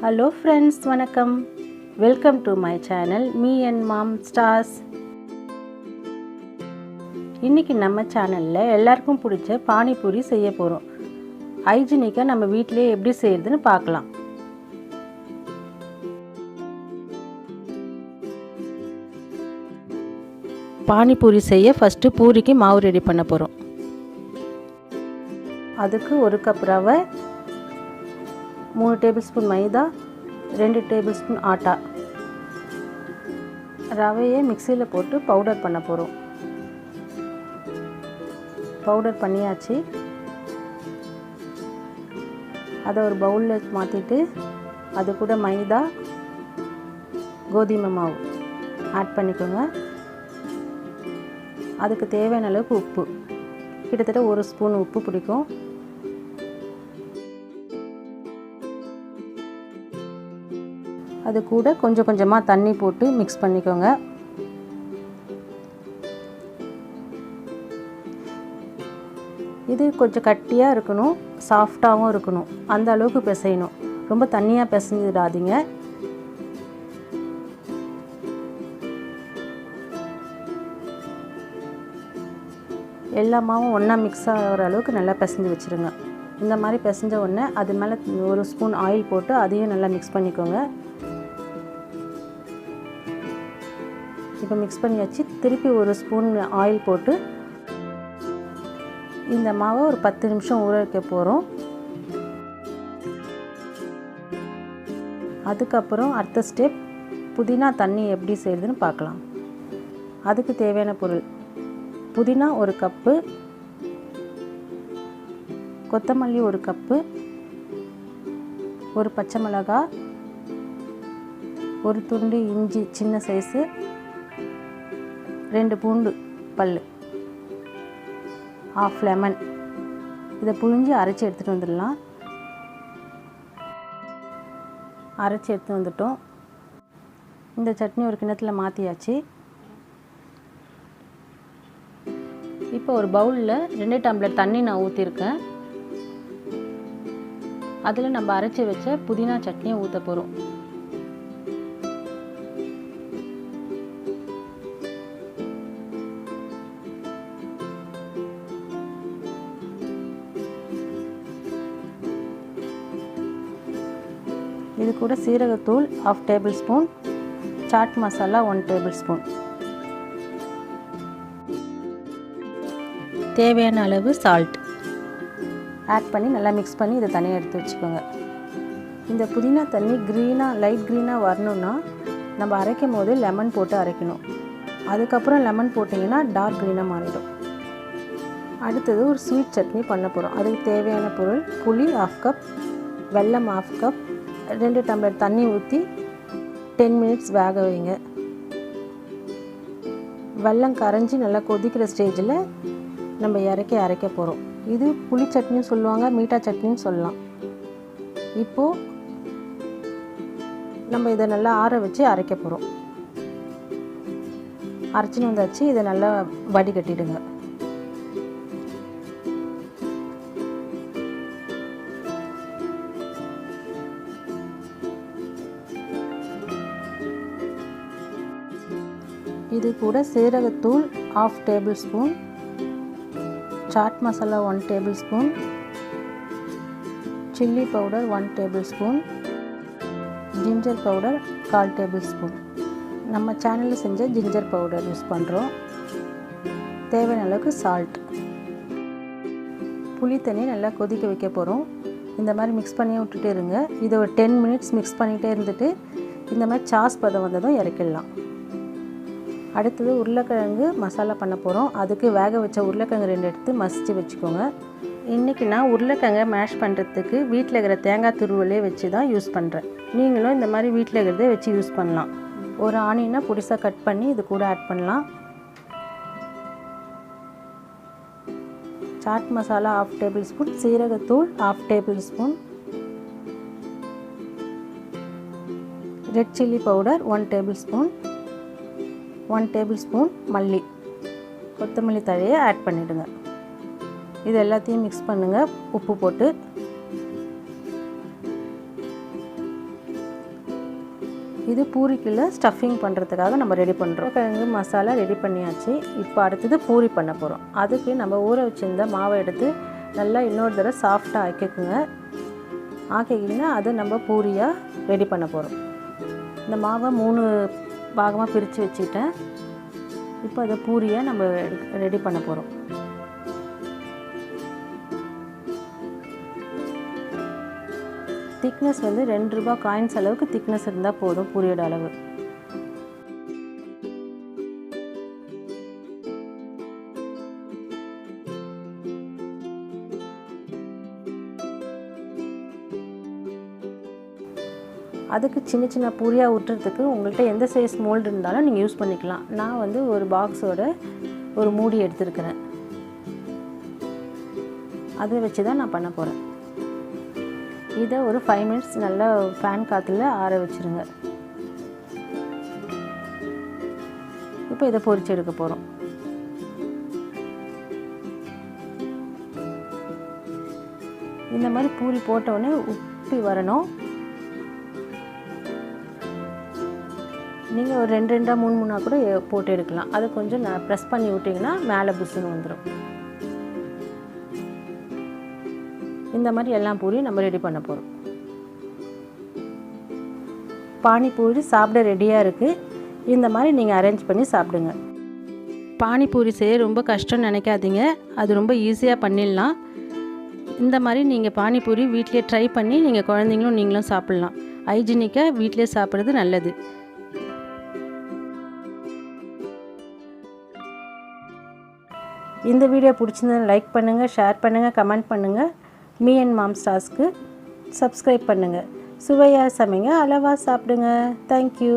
Hello friends, வணக்கம். Welcome to my channel Me&Mom stars. இன்னைக்கு நம்ம சேனல்ல எல்லாருக்கும் பிடிச்ச பானிபூரி செய்ய போறோம். ஹைஜீனிக்கா நம்ம வீட்லயே எப்படி செய்யறதுன்னு பார்க்கலாம். பானிபூரி செய்ய ஃபர்ஸ்ட் பூரிக்கு மாவு ரெடி பண்ண போறோம். அதுக்கு 1 கப் ரவை, 3 டேபிள்ஸ்பூன் மைதா, 2 டேபிள்ஸ்பூன் ஆட்டா. ரவையை மிக்சியில் போட்டு பவுடர் பண்ண போகிறோம். பவுடர் பண்ணியாச்சு. அதை ஒரு பவுலில் மாற்றிட்டு அது கூட மைதா, கோதுமை மாவு ஆட் பண்ணிக்கோங்க. அதுக்கு தேவையான அளவுக்கு உப்பு, கிட்டத்தட்ட 1 ஸ்பூன் உப்பு பிடிக்கும். அது கூட கொஞ்சம் கொஞ்சமாக தண்ணி போட்டு மிக்ஸ் பண்ணிக்கோங்க. இது கொஞ்சம் கட்டியாக இருக்கணும், சாஃப்டாகவும் இருக்கணும், அந்த அளவுக்கு பிசையணும். ரொம்ப தண்ணியாக பிசைஞ்சிடாதீங்க. எல்லா மாவும் ஒன்றா மிக்ஸ் ஆகிற அளவுக்கு நல்லா பிசைஞ்சு வச்சுருங்க. இந்த மாதிரி பிசைஞ்ச உடனே அது மேலே 1 ஸ்பூன் ஆயில் போட்டு அதையும் நல்லா மிக்ஸ் பண்ணிக்கோங்க. இப்போ மிக்ஸ் பண்ணியாச்சு. திருப்பி 1 ஸ்பூன் ஆயில் போட்டு இந்த மாவை ஒரு 10 நிமிஷம் ஊற வைக்க போகிறோம். அதுக்கப்புறம் அடுத்த ஸ்டெப் புதினா தண்ணி எப்படி செய்கிறதுன்னு பார்க்கலாம். அதுக்கு தேவையான பொருள்: புதினா 1 கப்பு, கொத்தமல்லி 1 கப்பு, 1 பச்சை மிளகாய், 1 துண்டு இஞ்சி சின்ன சைஸு, 2 பூண்டு பல், ½ லெமன். இதை புழிஞ்சு அரைச்சி எடுத்துகிட்டு வந்துடலாம். அரைச்சி எடுத்து வந்துட்டோம். இந்த சட்னி ஒரு கிண்ணத்தில் மாற்றியாச்சு. இப்போ ஒரு பவுலில் 2 டம்ளர் தண்ணி நான் ஊற்றிருக்கேன். அதில் நம்ம அரைச்சி வச்ச புதினா சட்னியை ஊற்ற போகிறோம். இது கூட சீரகத்தூள் ½ table spoon, chaat masala 1 table spoon, தேவையான அளவு சால்ட் ஆட் பண்ணி நல்லா மிக்ஸ் பண்ணி இதை தனியாக எடுத்து வச்சுக்கோங்க. இந்த புதினா தண்ணி லைட் க்ரீனாக வரணுன்னா நம்ம அரைக்கும் போது லெமன் போட்டு அரைக்கணும். அதுக்கப்புறம் லெமன் போட்டிங்கன்னா டார்க் க்ரீனாக மாறிடும். அடுத்தது ஒரு ஸ்வீட் சட்னி பண்ண போகிறோம். அதுக்கு தேவையான பொருள்: புளி ½ கப், வெல்லம் ½ கப், 2 டம்ளர் தண்ணி ஊற்றி 10 மினிட்ஸ் வேக வைங்க. வெல்லம் கரைஞ்சி நல்லா கொதிக்கிற ஸ்டேஜில் நம்ம அரைக்க போகிறோம். இது புளி சட்னின்னு சொல்லுவாங்க, மீட்டா சட்னின்னு சொல்லலாம். இப்போது நம்ம இதை நல்லா ஆற வச்சு அரைக்க போகிறோம். அரைச்சின்னு வந்தாச்சு. இதை நல்லா வடிகட்டிடுங்க. இது கூட சீரகத்தூள் ½ table spoon, chaat masala 1 table spoon, chilli powder 1 table spoon, ginger powder 1/4 table spoon. நம்ம சேனலில் செஞ்ச ஜிஞ்சர் பவுடர் யூஸ் பண்ணுறோம். தேவையான அளவுக்கு சால்ட். புளி தண்ணி நல்லா கொதிக்க வைக்க போகிறோம். இந்த மாதிரி மிக்ஸ் பண்ணி விட்டுட்டே இருங்க. இதை ஒரு 10 மினிட்ஸ் மிக்ஸ் பண்ணிகிட்டே இருந்துட்டு இந்த மாதிரி சாஸ் பதம் வந்ததும் இறக்கிடலாம். அடுத்தது உருளைக்கிழங்கு மசாலா பண்ண போகிறோம். அதுக்கு வேக வச்ச உருளைக்கிழங்கு 2 எடுத்து மசித்து வச்சுக்கோங்க. இன்றைக்கி நான் உருளைக்கிழங்கை மேஷ் பண்ணுறதுக்கு வீட்டில் இருக்கிற தேங்காய் துருவலே வச்சு தான் யூஸ் பண்ணுறேன். நீங்களும் இந்த மாதிரி வீட்டில் இருக்கிறதே வச்சு யூஸ் பண்ணலாம். ஒரு ஆனியனை பொடிசாக கட் பண்ணி இது கூட ஆட் பண்ணலாம். சாட் மசாலா ½ டேபிள் ஸ்பூன், சீரகத்தூள் ½ table spoon, red chilli powder 1 table spoon, 1 table spoon மல்லி, கொத்தமல்லி தழையை ஆட் பண்ணிவிடுங்க. இது எல்லாத்தையும் மிக்ஸ் பண்ணுங்கள் உப்பு போட்டு. இது பூரிக்குள்ள ஸ்டஃபிங் பண்ணுறதுக்காக நம்ம ரெடி பண்ணுறோம். கிழங்கு மசாலா ரெடி பண்ணியாச்சு. இப்போ அடுத்தது பூரி பண்ண போகிறோம். அதுக்கு நம்ம ஊற வச்சுருந்த மாவை எடுத்து நல்லா இன்னொரு தடவை சாஃப்டாக ஆக்கிக்குங்க. ஆக்கிக்கிங்கன்னா அதை நம்ம பூரியாக ரெடி பண்ண போகிறோம். இந்த மாவை 3 பாகமாக பிரித்து வச்சுக்கிட்டேன். இப்போ அதை பூரியாக நம்ம ரெடி பண்ண போகிறோம். திக்னஸ் வந்து 2 ரூபாய் காயின்ஸ் அளவுக்கு திக்னஸ் இருந்தால் போதும் பூரியோட அளவு. அதுக்கு சின்ன சின்ன பூரியாக ஊட்டுறதுக்கு உங்கள்கிட்ட எந்த சைஸ் மோல்டு இருந்தாலும் நீங்கள் யூஸ் பண்ணிக்கலாம். நான் வந்து ஒரு பாக்ஸோட ஒரு மூடி எடுத்துருக்கிறேன். அதை வச்சு தான் நான் பண்ண போகிறேன். இதை ஒரு 5 மினிட்ஸ் நல்லா ஃபேன் காற்றுல ஆற வச்சுருங்க. இப்போ இதை பொரிச்சு எடுக்க போகிறோம். இந்த மாதிரி பூரி போட்டவுடனே உப்பி வரணும். நீங்கள் ஒரு 2 3 கூட போட்டு எடுக்கலாம். அதை கொஞ்சம் ப்ரெஸ் பண்ணி விட்டிங்கன்னா மேலே புஷ்ஷுன்னு வந்துடும். இந்த மாதிரி எல்லா பூரியும் நம்ம ரெடி பண்ண போகிறோம். பானிபூரி சாப்பிட ரெடியாக இருக்குது. இந்த மாதிரி நீங்கள் அரேஞ்ச் பண்ணி சாப்பிடுங்க. பானிபூரி செய்ய ரொம்ப கஷ்டம்னு நினைக்காதீங்க. அது ரொம்ப ஈஸியாக பண்ணிடலாம். இந்த மாதிரி நீங்கள் பானிபூரி வீட்டிலே ட்ரை பண்ணி நீங்கள் குழந்தைங்களும் நீங்களும் சாப்பிட்லாம். ஹைஜீனிக்காக வீட்டிலே சாப்பிட்றது நல்லது. இந்த வீடியோ பிடிச்சிருந்தா லைக் பண்ணுங்கள், ஷேர் பண்ணுங்கள், கமெண்ட் பண்ணுங்கள். மீ அண்ட் மாம் ஸ்டார்ஸ்க்கு சப்ஸ்கிரைப் பண்ணுங்கள். சுவையாக சமைங்க, அளவாக சாப்பிடுங்க. தேங்க்யூ.